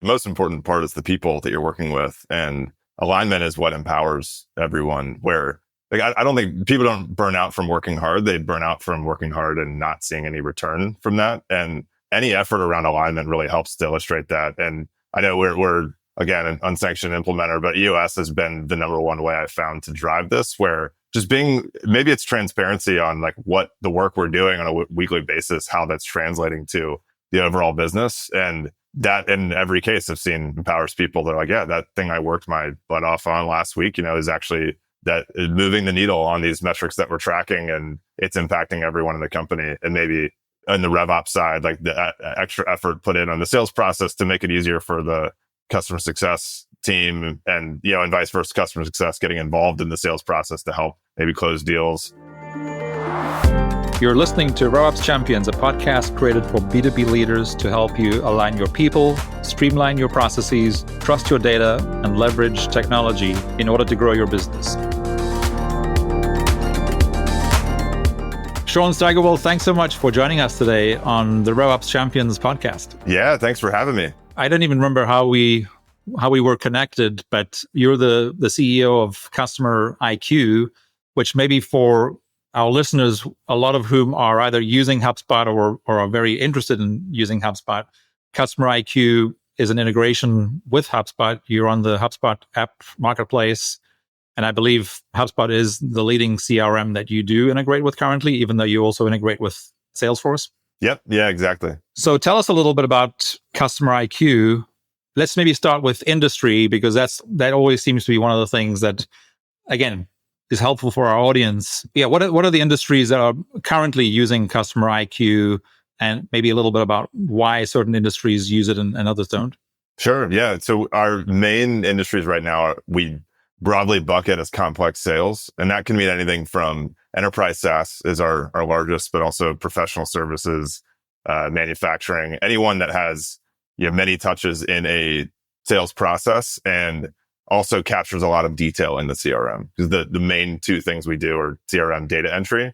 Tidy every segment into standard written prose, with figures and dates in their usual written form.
most important part is the people that you're working with, and alignment is what empowers everyone. Where I don't think people don't burn out from working hard. They burn out from working hard and not seeing any return from that. And any effort around alignment really helps to illustrate that. And I know we're again, an unsanctioned implementer, but EOS has been the number one way I've found to drive this, where just maybe it's transparency on like what the work we're doing on a weekly basis, how that's translating to the overall business. And that in every case I've seen empowers people. They're like, yeah, that thing I worked my butt off on last week, is actually that is moving the needle on these metrics that we're tracking, and it's impacting everyone in the company. And maybe on the RevOps side, like the extra effort put in on the sales process to make it easier for the customer success team, and and vice versa, customer success getting involved in the sales process to help maybe close deals. You're listening to RevOps Champions, a podcast created for B2B leaders to help you align your people, streamline your processes, trust your data, and leverage technology in order to grow your business. Sean Steigerwald, thanks so much for joining us today on the RevOps Champions podcast. Yeah, thanks for having me. I don't even remember how we were connected, but you're the CEO of Customer IQ, which maybe for our listeners, a lot of whom are either using HubSpot or are very interested in using HubSpot. Customer IQ is an integration with HubSpot. You're on the HubSpot app marketplace. And I believe HubSpot is the leading CRM that you do integrate with currently, even though you also integrate with Salesforce. Yep. Yeah, exactly. So tell us a little bit about Customer IQ. Let's maybe start with industry, because that always seems to be one of the things that, again, is helpful for our audience. Yeah, what are the industries that are currently using Customer IQ, and maybe a little bit about why certain industries use it and others don't? Sure. Yeah. So our main industries right now we broadly bucket as complex sales, and that can mean anything from enterprise SaaS is our largest, but also professional services, manufacturing, anyone that has many touches in a sales process and also captures a lot of detail in the CRM. Because the main two things we do are CRM data entry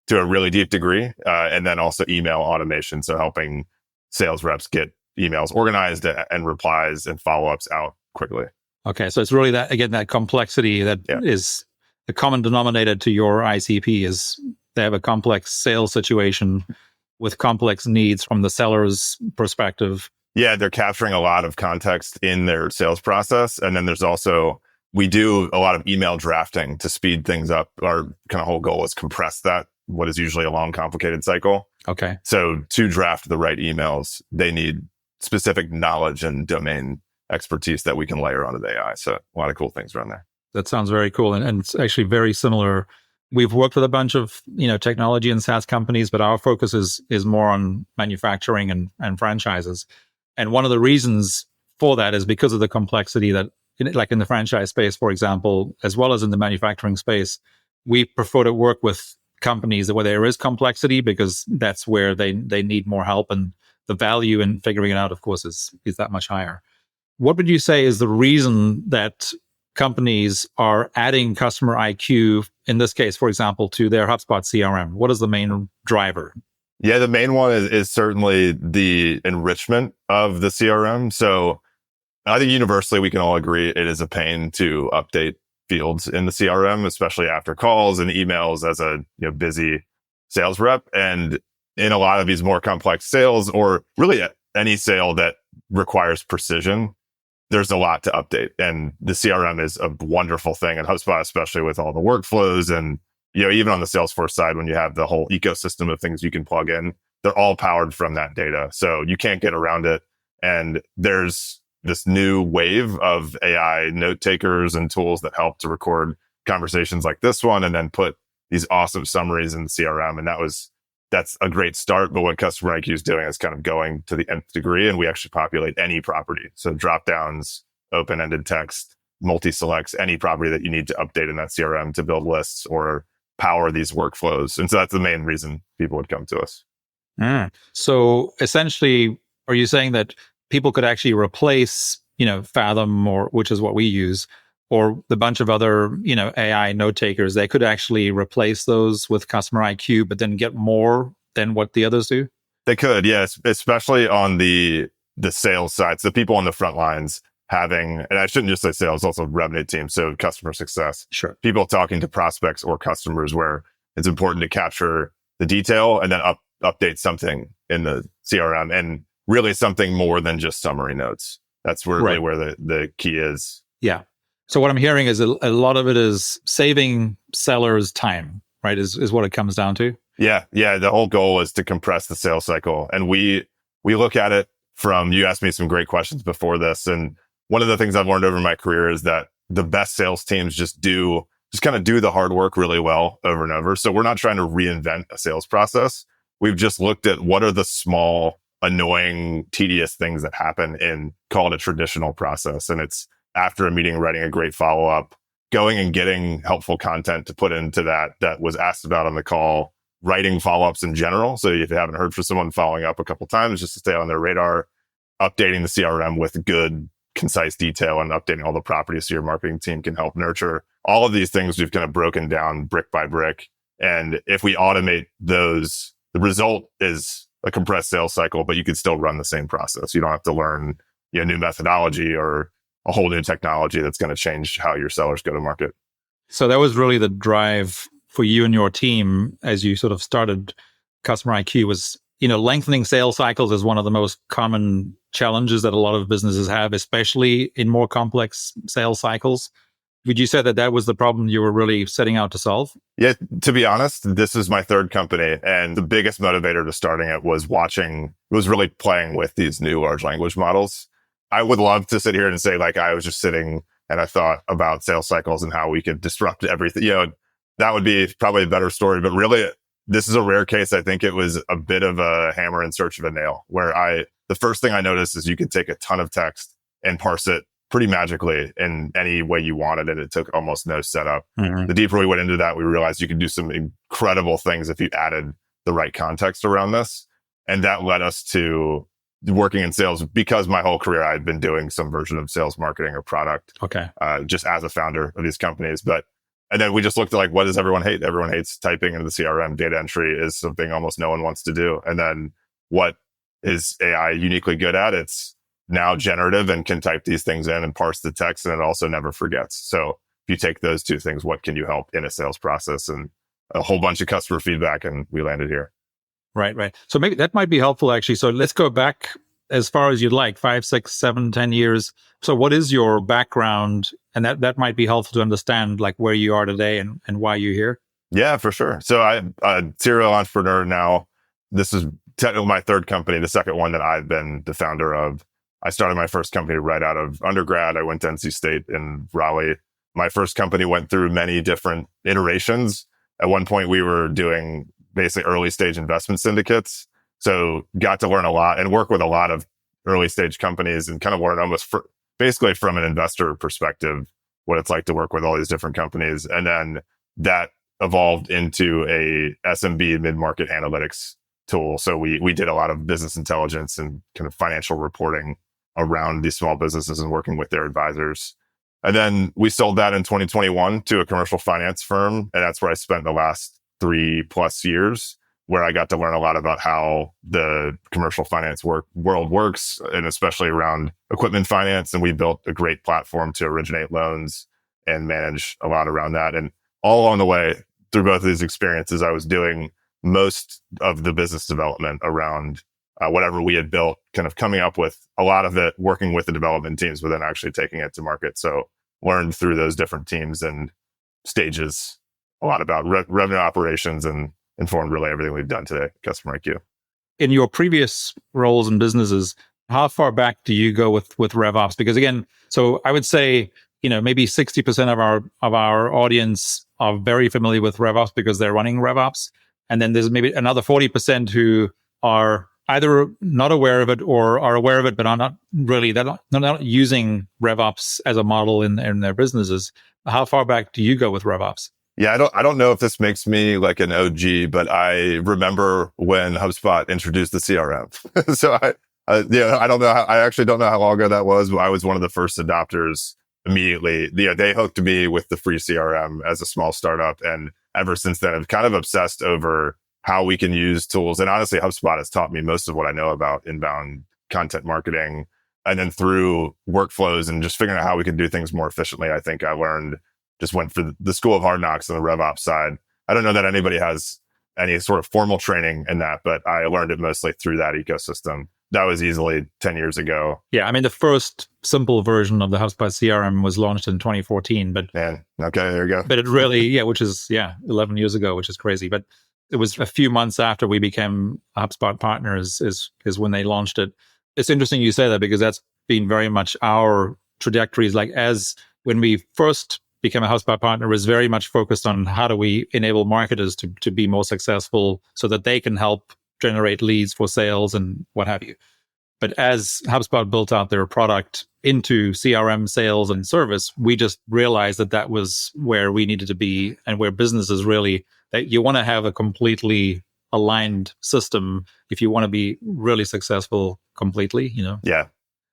to a really deep degree, and then also email automation. So helping sales reps get emails organized and replies and follow-ups out quickly. Okay. So it's really that complexity that is the common denominator to your ICP is they have a complex sales situation with complex needs from the seller's perspective. Yeah, they're capturing a lot of context in their sales process. And then there's also, we do a lot of email drafting to speed things up. Our kind of whole goal is compress what is usually a long, complicated cycle. Okay. So to draft the right emails, they need specific knowledge and domain expertise that we can layer onto the AI. So a lot of cool things around there. That sounds very cool. And it's actually very similar. We've worked with a bunch of, technology and SaaS companies, but our focus is more on manufacturing and franchises. And one of the reasons for that is because of the complexity that, like in the franchise space, for example, as well as in the manufacturing space, we prefer to work with companies where there is complexity, because that's where they need more help. And the value in figuring it out, of course, is that much higher. What would you say is the reason that companies are adding Customer IQ, in this case, for example, to their HubSpot CRM? What is the main driver? Yeah, the main one is certainly the enrichment of the CRM. So I think universally we can all agree it is a pain to update fields in the CRM, especially after calls and emails as a busy sales rep. And in a lot of these more complex sales, or really any sale that requires precision, there's a lot to update. And the CRM is a wonderful thing at HubSpot, especially with all the workflows. And even on the Salesforce side, when you have the whole ecosystem of things you can plug in, they're all powered from that data. So you can't get around it. And there's this new wave of AI note takers and tools that help to record conversations like this one, and then put these awesome summaries in the CRM. And that's a great start. But what Customer IQ is doing is kind of going to the nth degree, and we actually populate any property. So drop downs, open-ended text, multi-selects, any property that you need to update in that CRM to build lists or power these workflows. And so that's the main reason people would come to us. So essentially, are you saying that people could actually replace, Fathom, which is what we use, or the bunch of other, AI note takers? They could actually replace those with Customer IQ, but then get more than what the others do? They could, yes, especially on the the sales sides, the people on the front lines having, and I shouldn't just say sales, also revenue team. So customer success, Sure. people talking to prospects or customers where it's important to capture the detail and then update something in the CRM, and really something more than just summary notes. That's really where the key is. Yeah. So what I'm hearing is a lot of it is saving sellers time, right? Is what it comes down to. Yeah. The whole goal is to compress the sales cycle. And we look at it from, you asked me some great questions before this. And one of the things I've learned over my career is that the best sales teams just kind of do the hard work really well over and over. So we're not trying to reinvent a sales process. We've just looked at what are the small, annoying, tedious things that happen in, call it a traditional process. And it's after a meeting, writing a great follow-up, going and getting helpful content to put into that was asked about on the call, writing follow-ups in general. So if you haven't heard from someone, following up a couple times just to stay on their radar, updating the CRM with good, concise detail, and updating all the properties so your marketing team can help nurture. All of these things we've kind of broken down brick by brick. And if we automate those, the result is a compressed sales cycle, but you could still run the same process. You don't have to learn a new methodology or a whole new technology that's going to change how your sellers go to market. So that was really the drive for you and your team as you sort of started Customer IQ was, lengthening sales cycles is one of the most common challenges that a lot of businesses have, especially in more complex sales cycles. Would you say that was the problem you were really setting out to solve? Yeah, to be honest, this is my third company. And the biggest motivator to starting it was really playing with these new large language models. I would love to sit here and say, like, I was just sitting and I thought about sales cycles and how we could disrupt everything. That would be probably a better story. But really, this is a rare case. I think it was a bit of a hammer in search of a nail, where the first thing I noticed is you could take a ton of text and parse it pretty magically in any way you wanted, and it took almost no setup. Mm-hmm. The deeper we went into that, we realized you could do some incredible things if you added the right context around this. And that led us to working in sales, because my whole career I'd been doing some version of sales marketing or product, just as a founder of these companies. And then we just looked at, like, what does everyone hate? Everyone hates typing into the CRM. Data entry is something almost no one wants to do. And then what is AI uniquely good at? It's now generative and can type these things in and parse the text, and it also never forgets. So if you take those two things, what can you help in a sales process? And a whole bunch of customer feedback, and we landed here. Right. So maybe that might be helpful, actually. So let's go back as far as you'd like, 5, 6, 7, 10 years. So what is your background? And that might be helpful to understand, like, where you are today and why you're here. Yeah, for sure. So I'm a serial entrepreneur now. This is technically my third company, the second one that I've been the founder of. I started my first company right out of undergrad. I went to NC State in Raleigh. My first company went through many different iterations. At one point, we were doing basically early stage investment syndicates. So got to learn a lot and work with a lot of early stage companies and kind of learn almost basically from an investor perspective, what it's like to work with all these different companies. And then that evolved into a SMB mid-market analytics tool. So we did a lot of business intelligence and kind of financial reporting around these small businesses and working with their advisors. And then we sold that in 2021 to a commercial finance firm. And that's where I spent the last 3+ years, where I got to learn a lot about how the commercial finance world works, and especially around equipment finance. And we built a great platform to originate loans and manage a lot around that. And all along the way through both of these experiences, I was doing most of the business development around whatever we had built, kind of coming up with a lot of it, working with the development teams, but then actually taking it to market. So learned through those different teams and stages a lot about revenue operations, and informed really everything we've done today, Customer IQ. In your previous roles and businesses, how far back do you go with RevOps? Because again, so I would say, maybe 60% of our audience are very familiar with RevOps because they're running RevOps. And then there's maybe another 40% who are either not aware of it or are aware of it, but are not really, they're not using RevOps as a model in their businesses. How far back do you go with RevOps? Yeah, I don't know if this makes me like an OG, but I remember when HubSpot introduced the CRM. So I don't know. I actually don't know how long ago that was, but I was one of the first adopters immediately. They hooked me with the free CRM as a small startup, and ever since then, I've kind of obsessed over how we can use tools. And honestly, HubSpot has taught me most of what I know about inbound content marketing, and then through workflows and just figuring out how we could do things more efficiently. I think I learned, just went for the school of hard knocks on the RevOps side. I don't know that anybody has any sort of formal training in that, but I learned it mostly through that ecosystem. That was easily 10 years ago. Yeah, I mean, the first simple version of the HubSpot CRM was launched in 2014, but Man, okay, there you go. But it really, which is 11 years ago, which is crazy. But it was a few months after we became HubSpot partners is when they launched it. It's interesting you say that, because that's been very much our trajectories. Like, as when we first became a HubSpot partner, was very much focused on how do we enable marketers to be more successful so that they can help generate leads for sales and what have you. But as HubSpot built out their product into CRM, sales, and service, we just realized that was where we needed to be, and where businesses really, that you want to have a completely aligned system if you want to be really successful completely, Yeah.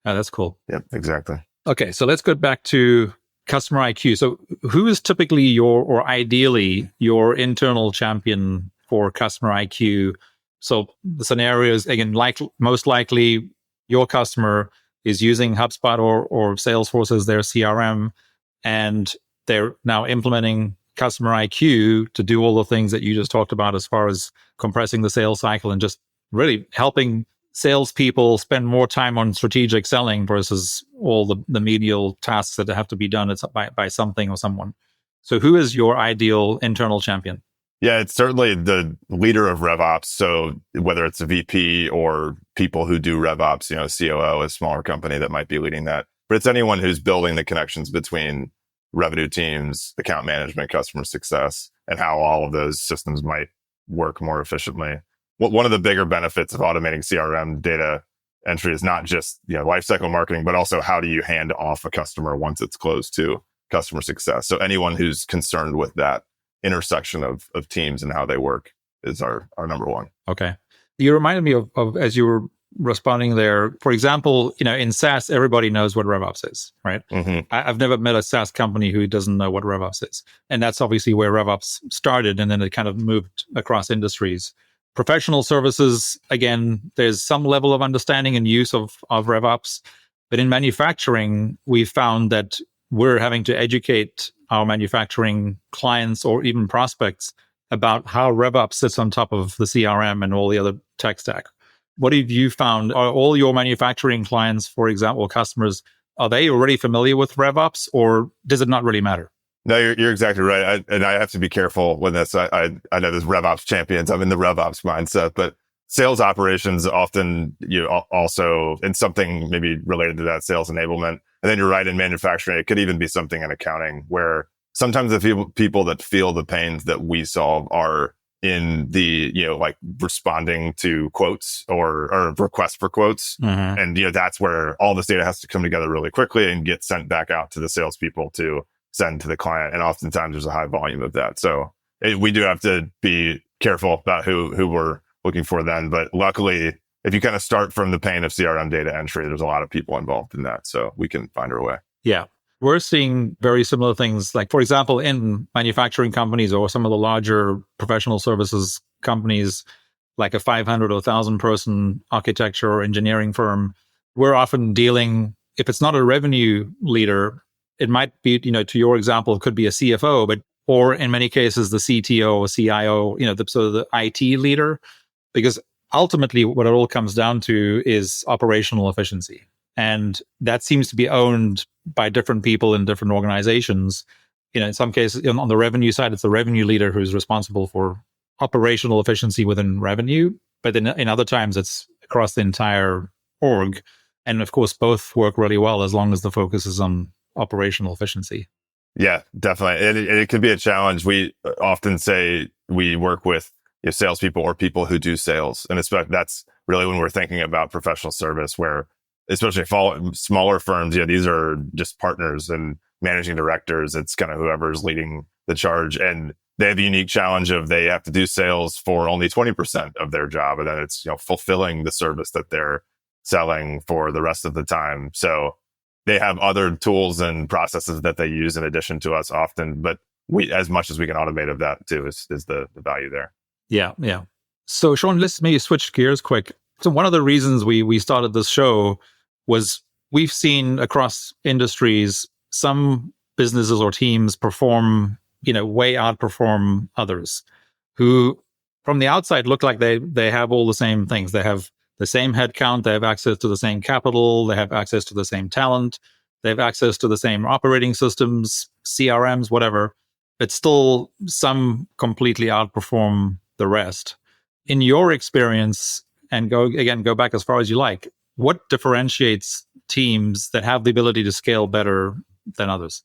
Oh, that's cool. Yep, exactly. Okay, so let's go back to customer IQ. So who is typically or ideally your internal champion for customer IQ? So the scenarios, again, most likely your customer is using HubSpot or Salesforce as their CRM, and they're now implementing customer IQ to do all the things that you just talked about, as far as compressing the sales cycle and just really helping salespeople spend more time on strategic selling versus all the medial tasks that have to be done by something or someone. So who is your ideal internal champion? Yeah, it's certainly the leader of RevOps. So whether it's a VP or people who do RevOps, COO, a smaller company that might be leading that. But it's anyone who's building the connections between revenue teams, account management, customer success, and how all of those systems might work more efficiently. One of the bigger benefits of automating CRM data entry is not just lifecycle marketing, but also how do you hand off a customer once it's closed to customer success. So anyone who's concerned with that intersection of teams and how they work is our number one. Okay. You reminded me of as you were responding there, for example, in SaaS, everybody knows what RevOps is, right? Mm-hmm. I've never met a SaaS company who doesn't know what RevOps is. And that's obviously where RevOps started, and then it kind of moved across industries. Professional services, again, there's some level of understanding and use of RevOps. But in manufacturing, we found that we're having to educate our manufacturing clients or even prospects about how RevOps sits on top of the CRM and all the other tech stack. What have you found? Are all your manufacturing clients, for example, customers, are they already familiar with RevOps, or does it not really matter? No, you're exactly right. I have to be careful with this. I know there's RevOps champions. I'm in the RevOps mindset, but sales operations often also in something maybe related to that, sales enablement. And then you're right, in manufacturing, it could even be something in accounting, where sometimes the people that feel the pains that we solve are in the, responding to quotes or requests for quotes. Mm-hmm. And, that's where all this data has to come together really quickly and get sent back out to the salespeople to send to the client. And oftentimes there's a high volume of that. So we do have to be careful about who we're looking for then. But luckily, if you kind of start from the pain of CRM data entry, there's a lot of people involved in that. So we can find our way. Yeah. We're seeing very similar things. Like, for example, in manufacturing companies or some of the larger professional services companies, like a 500 or 1,000 person architecture or engineering firm, we're often dealing, if it's not a revenue leader, it might be, to your example, it could be a CFO, or in many cases, the CTO or CIO, the IT leader, because ultimately what it all comes down to is operational efficiency. And that seems to be owned by different people in different organizations. In some cases, on the revenue side, it's the revenue leader who's responsible for operational efficiency within revenue. But then in other times, it's across the entire org. And of course, both work really well as long as the focus is on operational efficiency. Yeah, definitely. It could be a challenge. We often say we work with salespeople or people who do sales. And that's really when we're thinking about professional service, where especially smaller firms, these are just partners and managing directors. It's kind of whoever's leading the charge. And they have a unique challenge of they have to do sales for only 20% of their job. And then it's, fulfilling the service that they're selling for the rest of the time. So they have other tools and processes that they use in addition to us often, but as much as we can automate of that too is the value there. Yeah. So Sean, let's maybe switch gears quick. So one of the reasons we started this show was we've seen across industries some businesses or teams perform, way outperform others who from the outside look like they have all the same things. They have the same headcount, they have access to the same capital, they have access to the same talent, they have access to the same operating systems, CRMs, whatever. But still some completely outperform the rest. In your experience, and go back as far as you like, what differentiates teams that have the ability to scale better than others?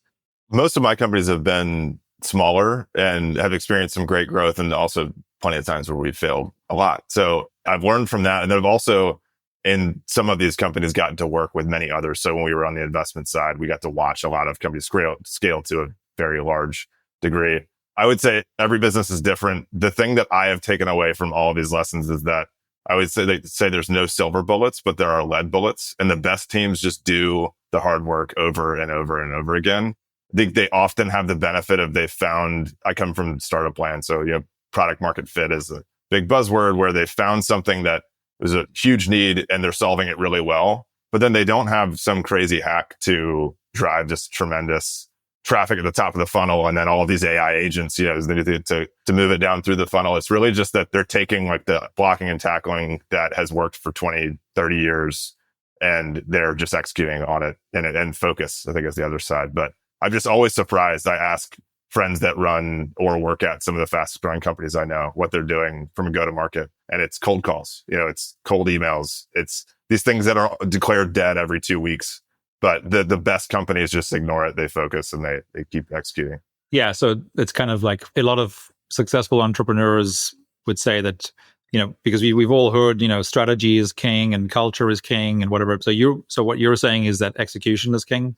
Most of my companies have been smaller and have experienced some great growth, and also plenty of times where we've failed a lot. So I've learned from that. And then I've also, in some of these companies, gotten to work with many others. So when we were on the investment side, we got to watch a lot of companies scale to a very large degree. I would say every business is different. The thing that I have taken away from all of these lessons is that I would say there's no silver bullets, but there are lead bullets. And the best teams just do the hard work over and over and over again. I think they often have the benefit of I come from startup land. So, product market fit is a big buzzword, where they found something that was a huge need and they're solving it really well. But then they don't have some crazy hack to drive just tremendous traffic at the top of the funnel, and then all of these AI agents, they need to move it down through the funnel. It's really just that they're taking like the blocking and tackling that has worked for 20, 30 years, and they're just executing on it, and focus, I think, is the other side. But I'm just always surprised. I ask friends that run or work at some of the fastest growing companies I know what they're doing from a go-to-market. And it's cold calls, it's cold emails. It's these things that are declared dead every 2 weeks. But the best companies just ignore it. They focus and they keep executing. Yeah. So it's kind of like a lot of successful entrepreneurs would say that, because we've all heard, strategy is king and culture is king and whatever. So what you're saying is that execution is king?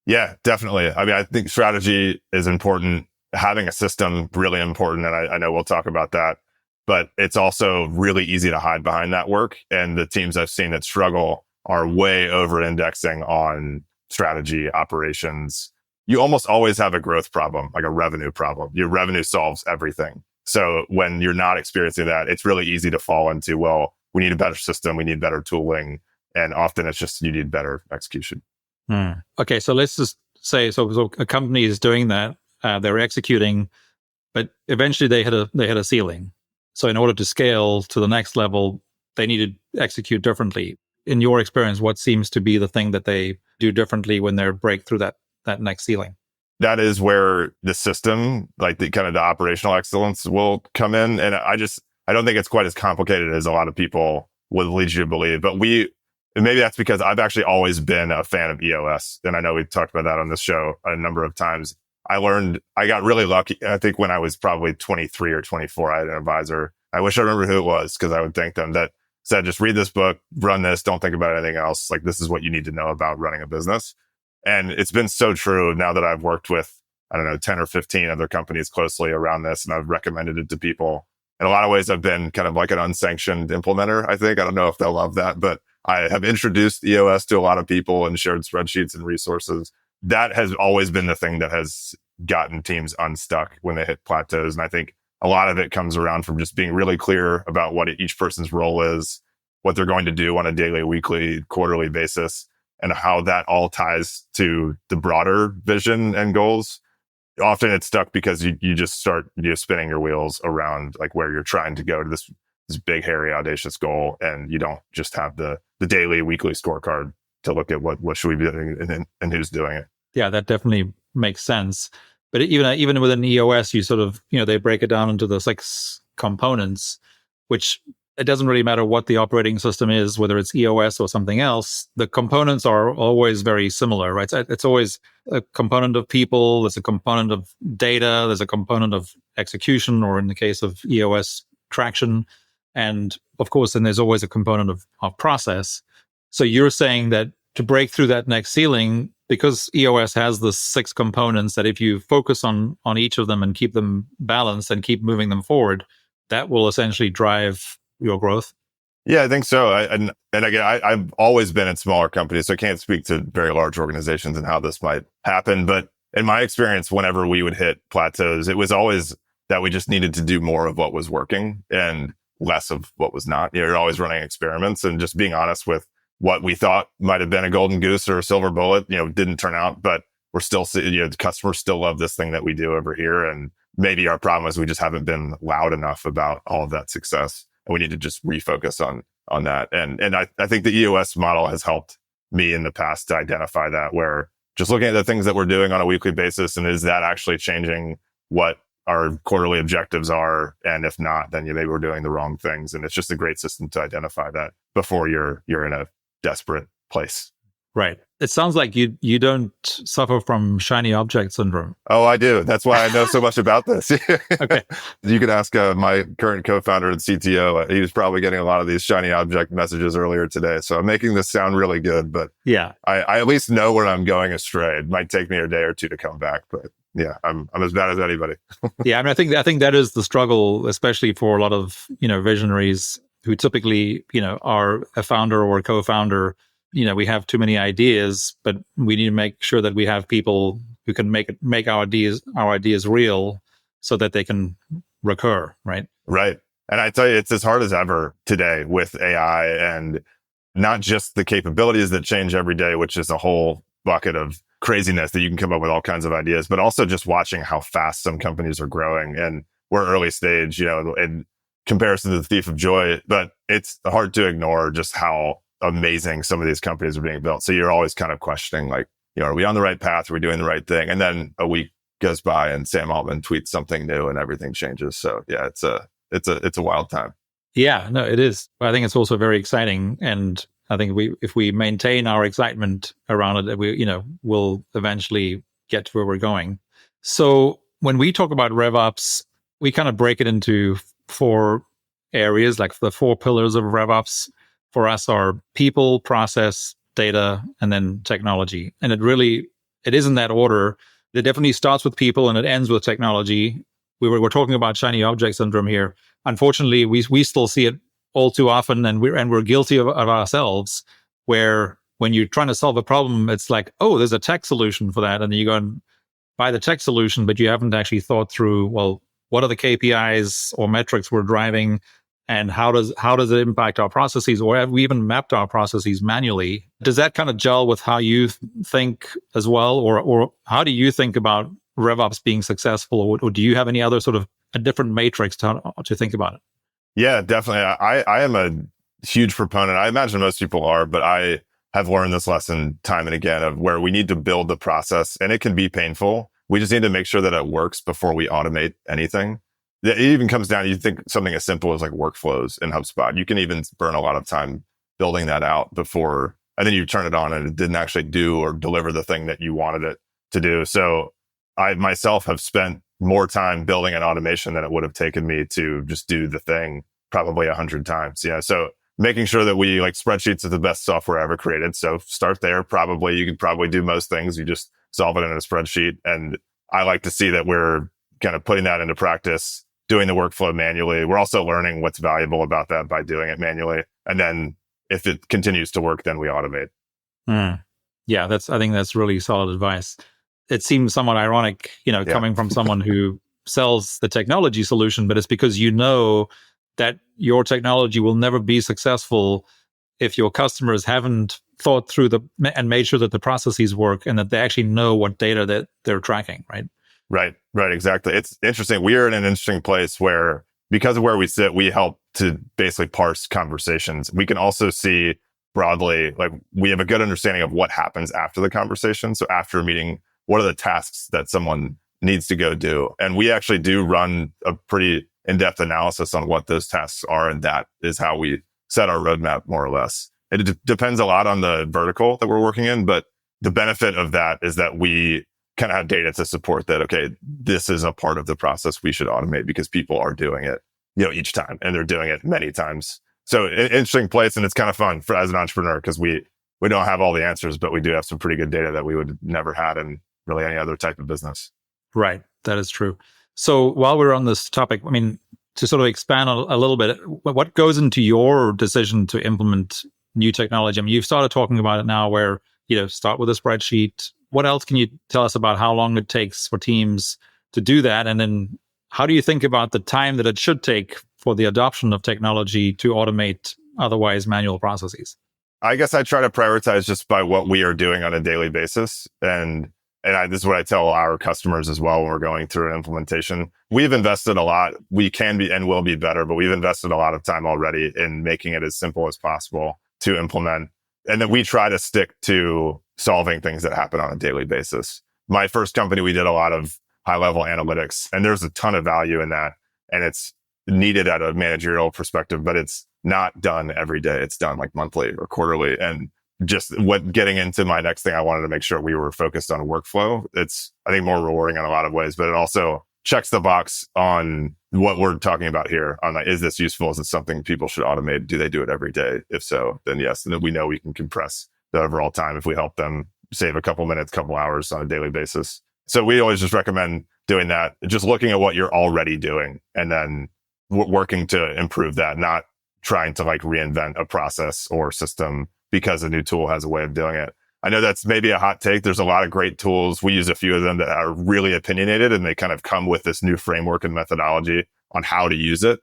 Yeah, definitely. I mean, I think strategy is important. Having a system, really important. And I know we'll talk about that. But it's also really easy to hide behind that work. And the teams I've seen that struggle are way over indexing on strategy, operations. You almost always have a growth problem, like a revenue problem. Your revenue solves everything. So when you're not experiencing that, it's really easy to fall into, well, we need a better system, we need better tooling. And often it's just, you need better execution. Okay, so let's just say, so a company is doing that, they're executing, but eventually they hit a ceiling. So in order to scale to the next level, they need to execute differently. In your experience, what seems to be the thing that they do differently when they break through that next ceiling? That is where the system, like the kind of the operational excellence, will come in. And I don't think it's quite as complicated as a lot of people would lead you to believe. But maybe that's because I've actually always been a fan of EOS. And I know we've talked about that on this show a number of times. I got really lucky. I think when I was probably 23 or 24, I had an advisor. I wish I remember who it was, because I would thank them, that said, just read this book, run this, don't think about anything else. Like, this is what you need to know about running a business. And it's been so true now that I've worked with, 10 or 15 other companies closely around this, and I've recommended it to people. In a lot of ways, I've been kind of like an unsanctioned implementer, I think. I don't know if they'll love that, but I have introduced EOS to a lot of people and shared spreadsheets and resources. That has always been the thing that has gotten teams unstuck when they hit plateaus. And I think a lot of it comes around from just being really clear about what each person's role is, what they're going to do on a daily, weekly, quarterly basis, and how that all ties to the broader vision and goals. Often it's stuck because you just start spinning your wheels around like where you're trying to go to this big, hairy, audacious goal. And you don't just have the daily, weekly scorecard to look at what should we be doing and who's doing it. Yeah, that definitely makes sense. But even within EOS, you sort of, they break it down into those like components, which it doesn't really matter what the operating system is, whether it's EOS or something else. The components are always very similar, right? It's always a component of people, there's a component of data, there's a component of execution, or in the case of EOS, traction. And of course, then there's always a component of process. So you're saying that to break through that next ceiling, because EOS has the 6 components, that if you focus on each of them and keep them balanced and keep moving them forward, that will essentially drive your growth? Yeah, I think so. And again, I've always been in smaller companies, so I can't speak to very large organizations and how this might happen. But in my experience, whenever we would hit plateaus, it was always that we just needed to do more of what was working. And less of what was not. You're always running experiments and just being honest with what we thought might have been a golden goose or a silver bullet, didn't turn out, but we're still, the customers still love this thing that we do over here. And maybe our problem is we just haven't been loud enough about all of that success. And we need to just refocus on that. And I think the EOS model has helped me in the past to identify that, where just looking at the things that we're doing on a weekly basis, and is that actually changing what our quarterly objectives are? And if not, then maybe we're doing the wrong things. And it's just a great system to identify that before you're in a desperate place. Right. It sounds like you don't suffer from shiny object syndrome. Oh, I do. That's why I know so much about this. Okay. You could ask my current co-founder and CTO. He was probably getting a lot of these shiny object messages earlier today. So I'm making this sound really good, but yeah, I at least know when I'm going astray. It might take me a day or two to come back, but yeah, I'm as bad as anybody. Yeah, I mean, I think that is the struggle, especially for a lot of visionaries who typically are a founder or a co-founder. We have too many ideas, but we need to make sure that we have people who can make our ideas real, so that they can recur. Right. Right. And I tell you, it's as hard as ever today with AI, and not just the capabilities that change every day, which is a whole bucket of craziness that you can come up with all kinds of ideas, but also just watching how fast some companies are growing. And we're early stage, in comparison to the thief of joy, but it's hard to ignore just how amazing some of these companies are being built. So you're always kind of questioning, like, are we on the right path? Are we doing the right thing? And then a week goes by and Sam Altman tweets something new and everything changes. So yeah, it's a wild time. Yeah, no, it is. I think it's also very exciting. And I think if we maintain our excitement around it, we'll eventually get to where we're going. So when we talk about RevOps, we kind of break it into 4 areas, like the 4 pillars of RevOps. For us are people, process, data, and then technology. And it is in that order. It definitely starts with people and it ends with technology. We're talking about shiny object syndrome here. Unfortunately, we still see it all too often, and we're guilty of ourselves, where when you're trying to solve a problem, it's like, oh, there's a tech solution for that. And then you go and buy the tech solution, but you haven't actually thought through, well, what are the KPIs or metrics we're driving? And how does it impact our processes, or have we even mapped our processes manually? Does that kind of gel with how you think as well, or how do you think about RevOps being successful, or do you have any other sort of a different matrix to think about it? Yeah, definitely. I am a huge proponent. I imagine most people are, but I have learned this lesson time and again of where we need to build the process, and it can be painful. We just need to make sure that it works before we automate anything. It even comes down, you think something as simple as like workflows in HubSpot. You can even burn a lot of time building that out before, and then you turn it on and it didn't actually do or deliver the thing that you wanted it to do. So I myself have spent more time building an automation than it would have taken me to just do the thing probably 100 times. Yeah. So making sure that we, like, spreadsheets is the best software ever created. So start there. You could probably do most things. You just solve it in a spreadsheet. And I like to see that we're kind of putting that into practice, doing the workflow manually. We're also learning what's valuable about that by doing it manually. And then if it continues to work, then we automate. Yeah, I think that's really solid advice. It seems somewhat ironic, coming from someone who sells the technology solution, but it's because that your technology will never be successful if your customers haven't thought through and made sure that the processes work and that they actually know what data that they're tracking, right? Right, exactly. It's interesting. We are in an interesting place where, because of where we sit, we help to basically parse conversations. We can also see broadly, like, we have a good understanding of what happens after the conversation. So after a meeting, what are the tasks that someone needs to go do? And we actually do run a pretty in-depth analysis on what those tasks are. And that is how we set our roadmap, more or less. It depends a lot on the vertical that we're working in, but the benefit of that is that we kind of have data to support that. Okay, this is a part of the process we should automate because people are doing it, each time, and they're doing it many times. So interesting place. And it's kind of fun as an entrepreneur, because we don't have all the answers, but we do have some pretty good data that we would never had in really any other type of business. Right. That is true. So while we're on this topic, I mean, to sort of expand a little bit, what goes into your decision to implement new technology? I mean, you've started talking about it now where, start with a spreadsheet. What else can you tell us about how long it takes for teams to do that? And then how do you think about the time that it should take for the adoption of technology to automate otherwise manual processes? I guess I try to prioritize just by what we are doing on a daily basis. This is what I tell our customers as well when we're going through an implementation. We've invested a lot. We can be and will be better, but we've invested a lot of time already in making it as simple as possible to implement. And then we try to stick to solving things that happen on a daily basis. My first company, we did a lot of high-level analytics, and there's a ton of value in that. And it's needed at a managerial perspective, but it's not done every day. It's done like monthly or quarterly. And just getting into my next thing, I wanted to make sure we were focused on workflow. It's, I think, more rewarding in a lot of ways, but it also checks the box on what we're talking about here. On like, is this useful? Is it something people should automate? Do they do it every day? If so, then yes. And then we know we can compress the overall time if we help them save a couple minutes, couple hours on a daily basis. So we always just recommend doing that, just looking at what you're already doing and then working to improve that, not trying to like reinvent a process or system because a new tool has a way of doing it. I know that's maybe a hot take. There's a lot of great tools. We use a few of them that are really opinionated, and they kind of come with this new framework and methodology on how to use it.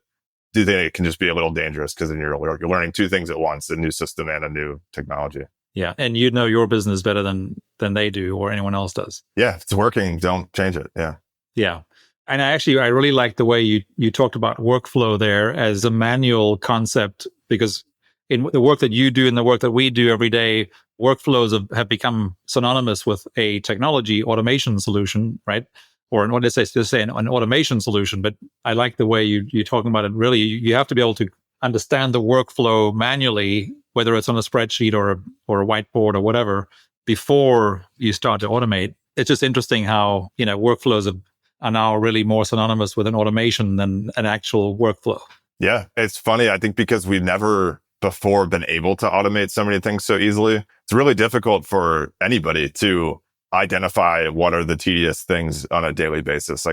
Do you think it can just be a little dangerous because then you're learning two things at once, a new system and a new technology? Yeah. And you know your business better than they do or anyone else does. Yeah. If it's working, don't change it. Yeah. Yeah. And I really like the way you talked about workflow there as a manual concept, because in the work that you do and the work that we do every day, workflows have become synonymous with a technology automation solution, right? Or what did I say, an automation solution. But I like the way you're talking about it. Really, you have to be able to understand the workflow manually, whether it's on a spreadsheet or a whiteboard or whatever, before you start to automate. It's just interesting how, workflows are now really more synonymous with an automation than an actual workflow. Yeah, it's funny. I think because we've never before been able to automate so many things so easily, it's really difficult for anybody to identify what are the tedious things on a daily basis.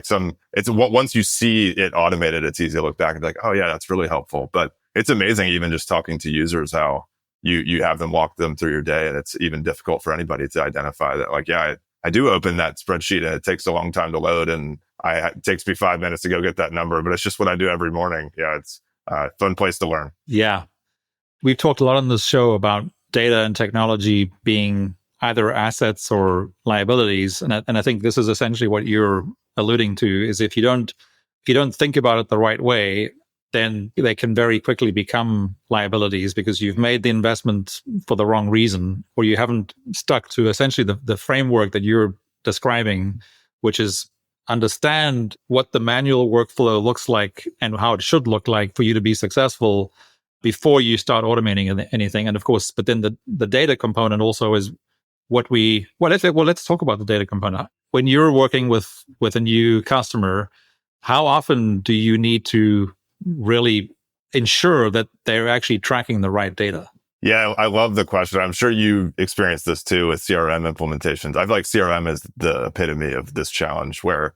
Once you see it automated, it's easy to look back and be like, oh yeah, that's really helpful. But it's amazing, even just talking to users, how you have them walk them through your day. And it's even difficult for anybody to identify that, like, yeah, I do open that spreadsheet and it takes a long time to load and it takes me 5 minutes to go get that number, but it's just what I do every morning. Yeah, it's a fun place to learn. Yeah. We've talked a lot on this show about data and technology being either assets or liabilities. And I think this is essentially what you're alluding to, is if you don't think about it the right way, then they can very quickly become liabilities because you've made the investment for the wrong reason, or you haven't stuck to essentially the framework that you're describing, which is understand what the manual workflow looks like and how it should look like for you to be successful before you start automating anything. And of course, but then the data component also is let's talk about the data component. When you're working with a new customer, how often do you need to really ensure that they're actually tracking the right data? Yeah, I love the question. I'm sure you experienced this too with CRM implementations. I feel like CRM is the epitome of this challenge, where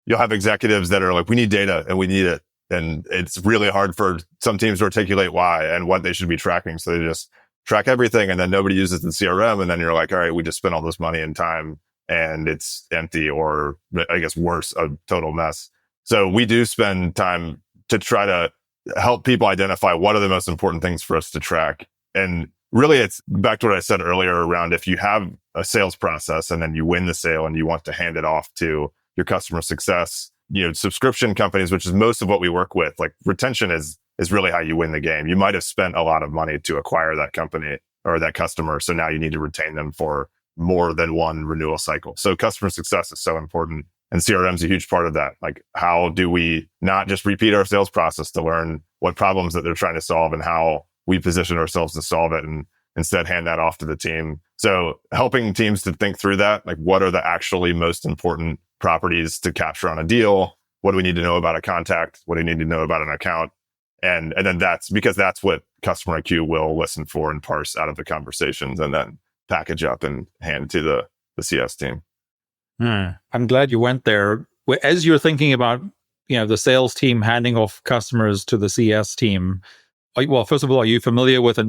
you'll have executives that are like, we need data and we need it. And it's really hard for some teams to articulate why and what they should be tracking. So they just track everything and then nobody uses the CRM. And then you're like, all right, we just spent all this money and time and it's empty, or I guess worse, a total mess. So we do spend time to try to help people identify what are the most important things for us to track. And really, it's back to what I said earlier around, if you have a sales process and then you win the sale and you want to hand it off to your customer success, subscription companies, which is most of what we work with, like retention is really how you win the game. You might have spent a lot of money to acquire that company or that customer. So now you need to retain them for more than one renewal cycle. So customer success is so important. And CRM is a huge part of that. Like, how do we not just repeat our sales process to learn what problems that they're trying to solve and how we position ourselves to solve it, and instead hand that off to the team. So helping teams to think through that, like, what are the actually most important properties to capture on a deal? What do we need to know about a contact? What do we need to know about an account? And then that's what Customer IQ will listen for and parse out of the conversations and then package up and hand to the CS team. I'm glad you went there. As you're thinking about, the sales team handing off customers to the CS team, first of all, are you familiar with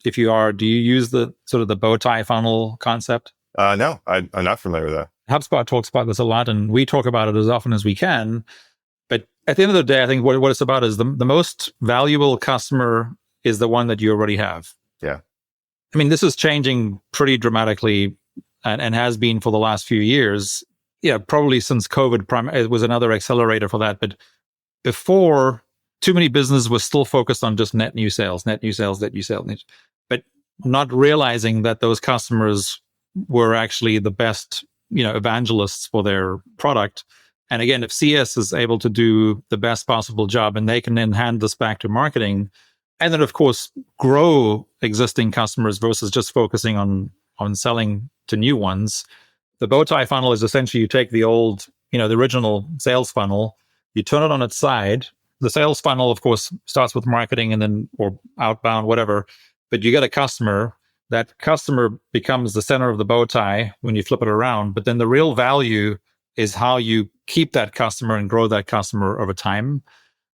if you are, do you use the sort of the bow tie funnel concept? No, I'm not familiar with that. HubSpot talks about this a lot, and we talk about it as often as we can. But at the end of the day, I think what it's about is the most valuable customer is the one that you already have. Yeah. I mean, this is changing pretty dramatically and has been for the last few years. Yeah, probably since COVID, it was another accelerator for that. But before, too many businesses were still focused on just net new sales, but not realizing that those customers were actually the best, evangelists for their product. And again, if CS is able to do the best possible job and they can then hand this back to marketing, and then of course grow existing customers versus just focusing on selling to new ones. The bow tie funnel is essentially you take the old, the original sales funnel, you turn it on its side. The sales funnel, of course, starts with marketing and then, or outbound, whatever, but you get a customer. That customer becomes the center of the bow tie when you flip it around. But then the real value is how you keep that customer and grow that customer over time.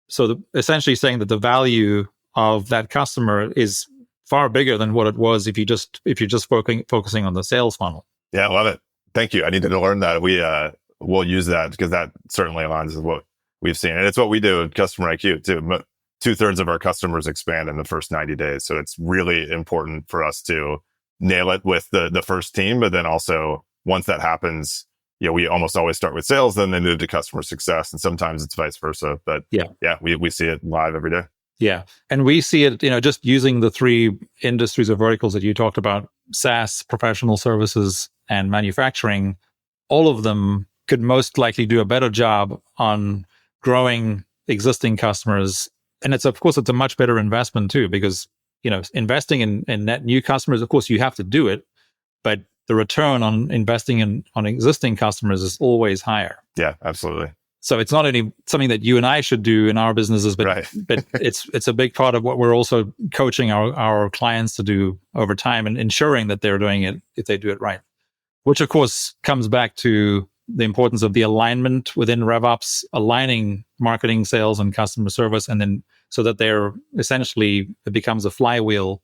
So essentially saying that the value of that customer is far bigger than what it was if you're just focusing on the sales funnel. Yeah, I love it. Thank you. I needed to learn that. We'll use that because that certainly aligns with what we've seen. And it's what we do at Customer IQ too. 2/3 of our customers expand in the first 90 days. So it's really important for us to nail it with the first team. But then also once that happens, we almost always start with sales, then they move to customer success. And sometimes it's vice versa. But we see it live every day. Yeah. And we see it, just using the 3 industries or verticals that you talked about, SaaS, professional services, and manufacturing, all of them could most likely do a better job on growing existing customers. And it's a much better investment too, because, investing in net new customers, of course, you have to do it, but the return on investing on existing customers is always higher. Yeah, absolutely. So it's not only something that you and I should do in our businesses, but right. but it's a big part of what we're also coaching our clients to do over time and ensuring that they're doing it if they do it right. Which of course comes back to the importance of the alignment within RevOps, aligning marketing, sales, and customer service, and then so that it becomes a flywheel.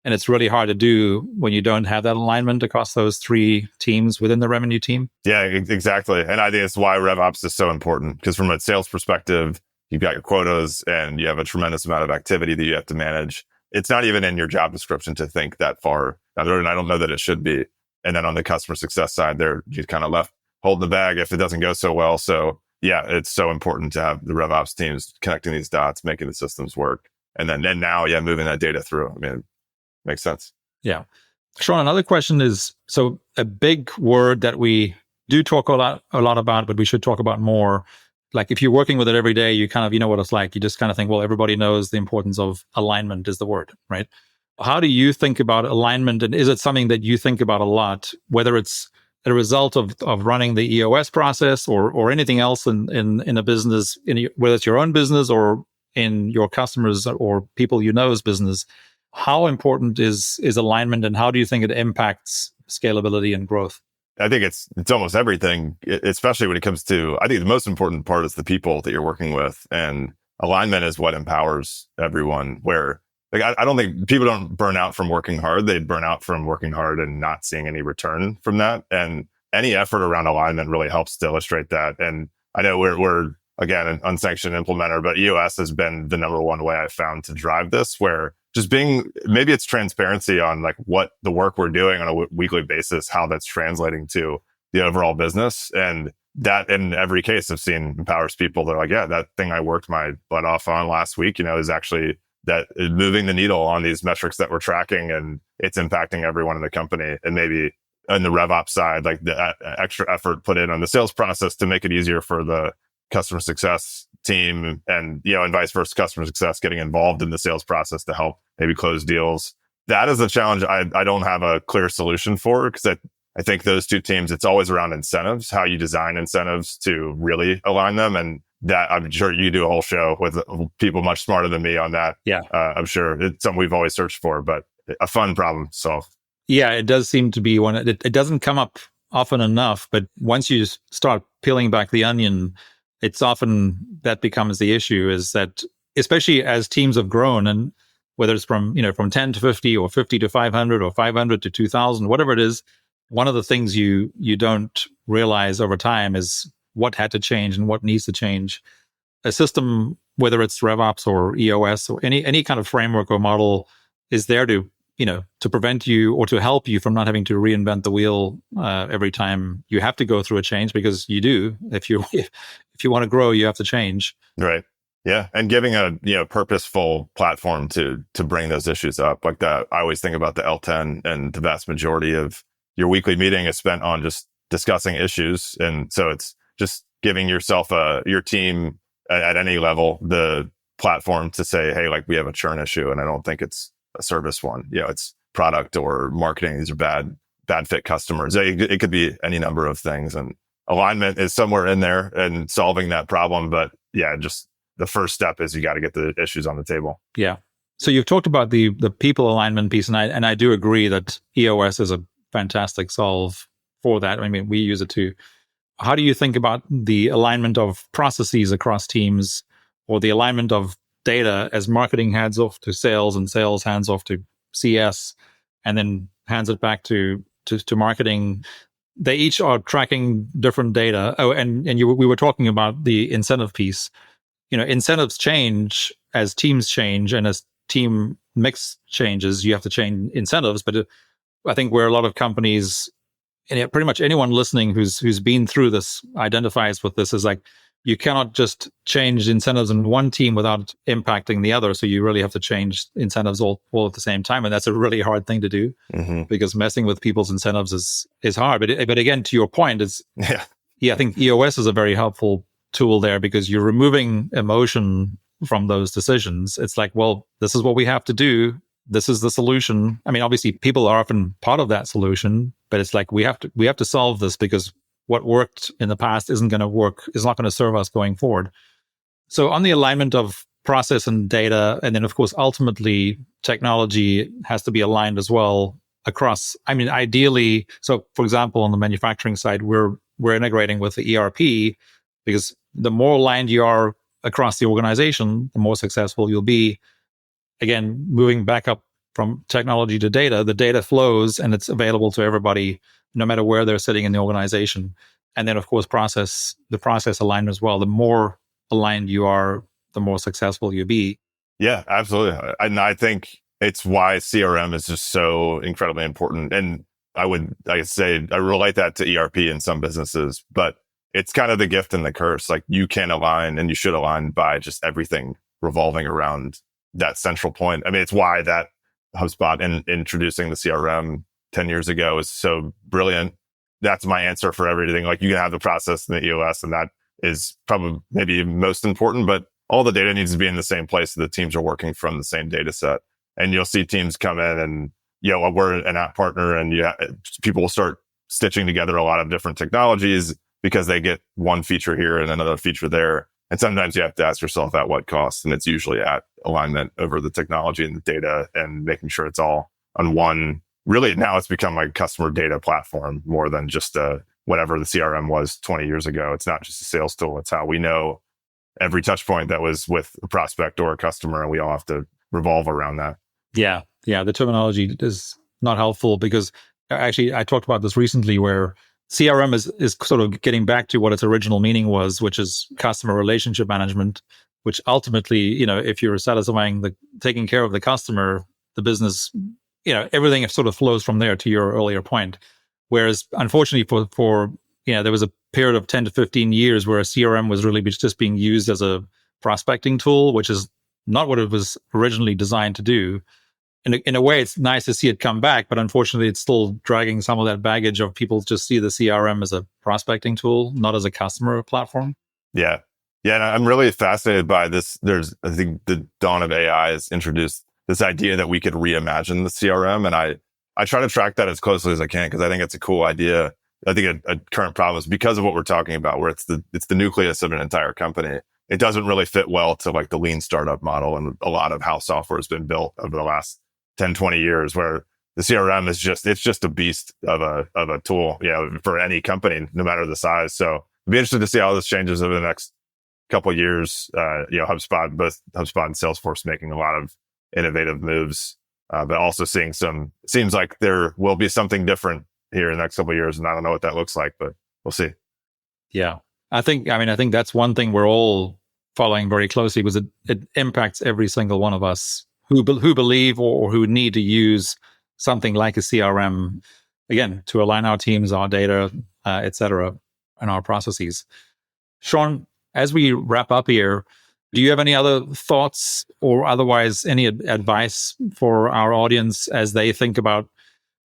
And it's really hard to do when you don't have that alignment across those 3 teams within the revenue team. Yeah, exactly. And I think it's why RevOps is so important, because from a sales perspective, you've got your quotas and you have a tremendous amount of activity that you have to manage. It's not even in your job description to think that far. And I don't know that it should be. And then on the customer success side, you're kind of left holding the bag if it doesn't go so well. So yeah, it's so important to have the RevOps teams connecting these dots, making the systems work. And then now, moving that data through. I mean, makes sense. Yeah. Sean, another question is, so a big word that we do talk a lot about, but we should talk about more. Like if you're working with it every day, you kind of, what it's like. You just kind of think, well, everybody knows the importance of alignment is the word, right? How do you think about alignment? And is it something that you think about a lot, whether it's a result of running the EOS process or anything else in a business, whether it's your own business or in your customers or people business? How important is alignment, and how do you think it impacts scalability and growth? I think it's almost everything, especially when it comes to, I think the most important part is the people that you're working with, and alignment is what empowers everyone. Where I don't think people don't burn out from working hard. They burn out from working hard and not seeing any return from that. And any effort around alignment really helps to illustrate that. And I know we're again, an unsanctioned implementer, but EOS has been the number one way I've found to drive this, where just maybe it's transparency on like what the work we're doing on a weekly basis, how that's translating to the overall business. And that in every case I've seen empowers people. They're like, yeah, that thing I worked my butt off on last week, is actually that is moving the needle on these metrics that we're tracking, and it's impacting everyone in the company. And maybe on the RevOps side, like the extra effort put in on the sales process to make it easier for the customer success team, and and vice versa, customer success getting involved in the sales process to help maybe close deals. That is a challenge I don't have a clear solution for, because I think those 2 teams, it's always around incentives, how you design incentives to really align them. And that I'm sure you do a whole show with people much smarter than me on that. Yeah. I'm sure it's something we've always searched for, but a fun problem to solve. Yeah, it does seem to be one. It doesn't come up often enough, but once you start peeling back the onion, it's often that becomes the issue, is that especially as teams have grown, and whether it's from 10 to 50 or 50 to 500 or 500 to 2000, whatever it is, one of the things you don't realize over time is what had to change and what needs to change. a system, whether it's RevOps or EOS or any kind of framework or model, is there to to prevent you or to help you from not having to reinvent the wheel every time you have to go through a change, because you do. If you want to grow, you have to change. Right. Yeah. And giving a purposeful platform to bring those issues up. Like that, I always think about the L10, and the vast majority of your weekly meeting is spent on just discussing issues. And so it's just giving yourself your team at any level the platform to say, hey, like we have a churn issue, and I don't think it's a service one. It's product or marketing. These are bad fit customers. It could be any number of things, and alignment is somewhere in there and solving that problem. But yeah, just the first step is you got to get the issues on the table. Yeah. So you've talked about the people alignment piece, and I do agree that EOS is a fantastic solve for that. I mean, we use it too. How do you think about the alignment of processes across teams, or the alignment of data as marketing hands off to sales and sales hands off to CS and then hands it back to marketing? They each are tracking different data. Oh, and we were talking about the incentive piece. Incentives change as teams change, and as team mix changes, you have to change incentives. But I think where a lot of companies, and pretty much anyone listening who's been through this identifies with this, is like, you cannot just change incentives in one team without impacting the other. So you really have to change incentives all at the same time. And that's a really hard thing to do, because messing with people's incentives is hard. But again, to your point, I think EOS is a very helpful tool there, because you're removing emotion from those decisions. It's like, well, this is what we have to do. This is the solution. I mean, obviously people are often part of that solution, but it's like, we have to solve this, because what worked in the past isn't going to work, is not going to serve us going forward. So on the alignment of process and data, and then of course, ultimately technology has to be aligned as well across, I mean, ideally. So for example, on the manufacturing side, we're integrating with the ERP, because the more aligned you are across the organization, the more successful you'll be. Again, moving back up from technology to data, the data flows and it's available to everybody, no matter where they're sitting in the organization. And then, of course, the process alignment as well. The more aligned you are, the more successful you be. Yeah, absolutely. And I think it's why CRM is just so incredibly important. And I relate that to ERP in some businesses, but it's kind of the gift and the curse. Like, you can align, and you should align by just everything revolving around that central point. I mean, it's why that HubSpot in introducing the CRM 10 years ago is so brilliant. That's my answer for everything. Like, you can have the process and the EOS, and that is probably maybe most important, but all the data needs to be in the same place, so the teams are working from the same data set. And you'll see teams come in and, we're an app partner, and people will start stitching together a lot of different technologies because they get one feature here and another feature there. And sometimes you have to ask yourself, at what cost? And it's usually at alignment over the technology and the data, and making sure it's all on one. Really, now it's become like a customer data platform more than just whatever the CRM was 20 years ago. It's not just a sales tool. It's how we know every touch point that was with a prospect or a customer, and we all have to revolve around that. Yeah. The terminology is not helpful, because actually I talked about this recently, where CRM is sort of getting back to what its original meaning was, which is customer relationship management, which ultimately, if you're satisfying taking care of the customer, the business, everything sort of flows from there, to your earlier point. Whereas unfortunately for there was a period of 10 to 15 years where a CRM was really just being used as a prospecting tool, which is not what it was originally designed to do. In a way, it's nice to see it come back, but unfortunately, it's still dragging some of that baggage of people just see the CRM as a prospecting tool, not as a customer platform. Yeah. And I'm really fascinated by this. I think the dawn of AI has introduced this idea that we could reimagine the CRM. And I try to track that as closely as I can, because I think it's a cool idea. I think a current problem is because of what we're talking about, where it's the nucleus of an entire company. It doesn't really fit well to like the lean startup model and a lot of how software has been built over the last 10, 20 years, where the CRM is just a beast of a tool, for any company, no matter the size. So I'd be interested to see how this changes over the next couple of years. HubSpot, both HubSpot and Salesforce making a lot of innovative moves, but also seeing seems like there will be something different here in the next couple of years. And I don't know what that looks like, but we'll see. Yeah. I think that's one thing we're all following very closely was it impacts every single one of us who believe or who need to use something like a CRM, again, to align our teams, our data, et cetera, and our processes. Sean, as we wrap up here, do you have any other thoughts or otherwise any advice for our audience as they think about,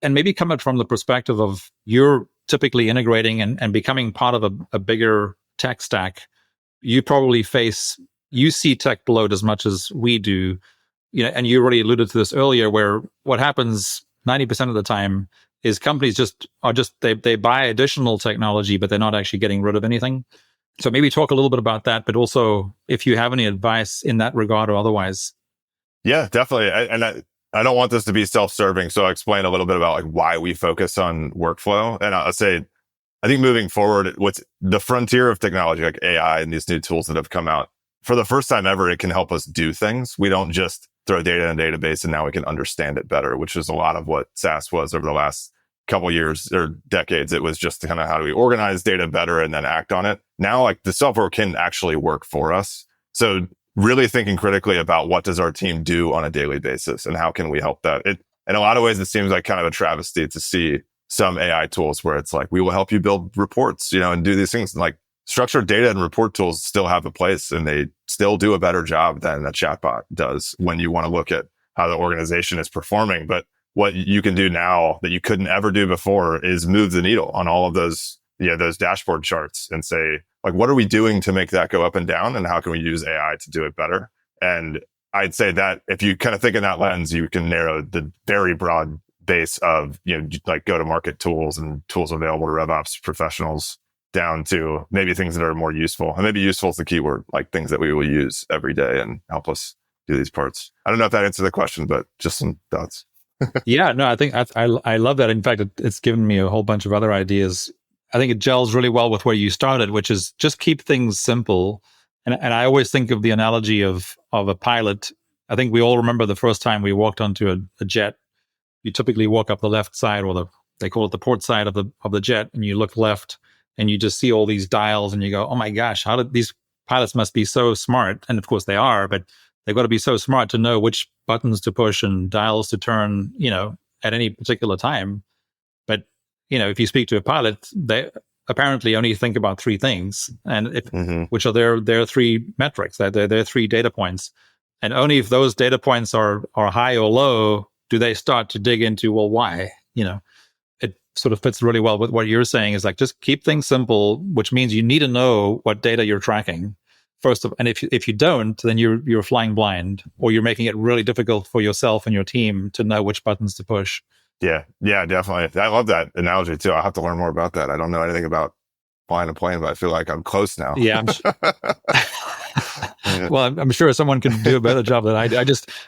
and maybe come at from the perspective of you're typically integrating and becoming part of a bigger tech stack? You probably you see tech bloat as much as we do, and you already alluded to this earlier, where what happens 90% of the time is companies they buy additional technology, but they're not actually getting rid of anything. So maybe talk a little bit about that, but also if you have any advice in that regard or otherwise. Yeah, definitely. I don't want this to be self-serving, so I'll explain a little bit about like why we focus on workflow. And I'll say, I think moving forward, what's the frontier of technology, like AI and these new tools that have come out, for the first time ever, it can help us do things. We don't just throw data in a database and now we can understand it better, which is a lot of what SaaS was over the last couple years or decades. It was just kind of how do we organize data better and then act on it. Now, like the software can actually work for us. So really thinking critically about what does our team do on a daily basis and how can we help that? In a lot of ways, it seems like kind of a travesty to see some AI tools where it's like, we will help you build reports, and do these things. Like structured data and report tools still have a place and they still do a better job than a chatbot does when you want to look at how the organization is performing. But what you can do now that you couldn't ever do before is move the needle on all of those, those dashboard charts and say, like, what are we doing to make that go up and down? And how can we use AI to do it better? And I'd say that if you kind of think in that lens, you can narrow the very broad base of, like go-to-market tools and tools available to RevOps professionals down to maybe things that are more useful. And maybe useful is the key word, like things that we will use every day and help us do these parts. I don't know if that answered the question, but just some thoughts. Yeah, no, I think I love that. In fact, it's given me a whole bunch of other ideas. I think it gels really well with where you started, which is just keep things simple. And I always think of the analogy of a pilot. I think we all remember the first time we walked onto a jet. You typically walk up the left side, or they call it the port side of the jet, and you look left and you just see all these dials and you go, oh my gosh, how did these pilots must be so smart? And of course they are, but they've got to be so smart to know which buttons to push and dials to turn, at any particular time. But, if you speak to a pilot, they apparently only think about three things, and which are their three metrics, their three data points. And only if those data points are high or low do they start to dig into, well, why? It sort of fits really well with what you're saying, is like, just keep things simple, which means you need to know what data you're tracking. And if you don't, then you're flying blind, or you're making it really difficult for yourself and your team to know which buttons to push. Yeah, definitely. I love that analogy too. I'll have to learn more about that. I don't know anything about flying a plane, but I feel like I'm close now. Yeah. Well, I'm sure someone can do a better job than I do.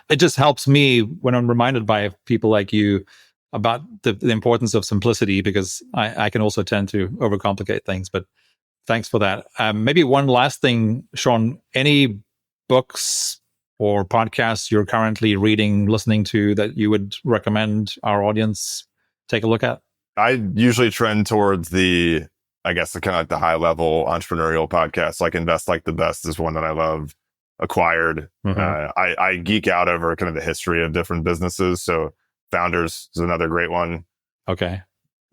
It just helps me when I'm reminded by people like you about the importance of simplicity, because I can also tend to overcomplicate things. But thanks for that. Maybe one last thing, Sean, any books or podcasts you're currently reading, listening to that you would recommend our audience take a look at? I usually trend towards the kind of like the high level entrepreneurial podcasts, like Invest Like the Best is one that I love. Acquired. I geek out over kind of the history of different businesses. So Founders is another great one. Okay.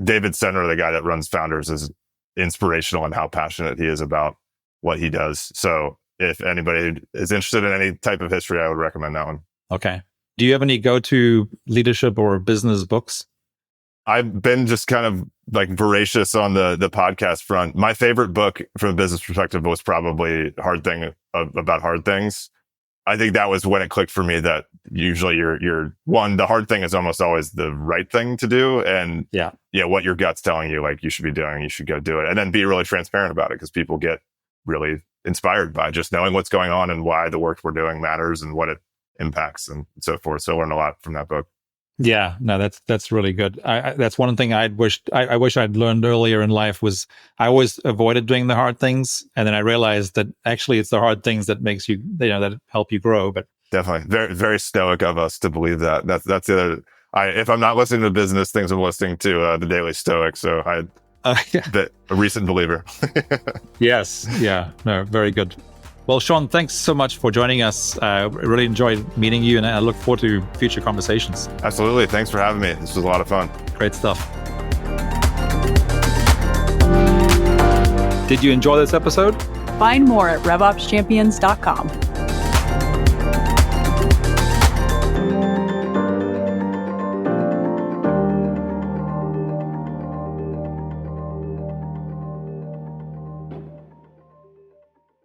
David Senner, the guy that runs Founders, is inspirational in how passionate he is about what he does. So if anybody is interested in any type of history, I would recommend that one. Okay. Do you have any go-to leadership or business books? I've been just kind of like voracious on the podcast front. My favorite book from a business perspective was probably About Hard Things. I think that was when it clicked for me that usually you're one, the hard thing is almost always the right thing to do. And what your gut's telling you, like you should be doing, you should go do it. And then be really transparent about it, because people get really inspired by just knowing what's going on and why the work we're doing matters and what it impacts and so forth. So I learned a lot from that book. Yeah, no, that's really good. That's one thing I wish I'd learned earlier in life, was I always avoided doing the hard things, and then I realized that actually it's the hard things that makes you, that help you grow. But definitely, very very stoic of us to believe that. That's the other. If I'm not listening to business things, I'm listening to the Daily Stoic. So a recent believer. Yes, yeah, no, very good. Well, Sean, thanks so much for joining us. I really enjoyed meeting you, and I look forward to future conversations. Absolutely. Thanks for having me. This was a lot of fun. Great stuff. Did you enjoy this episode? Find more at RevOpsChampions.com.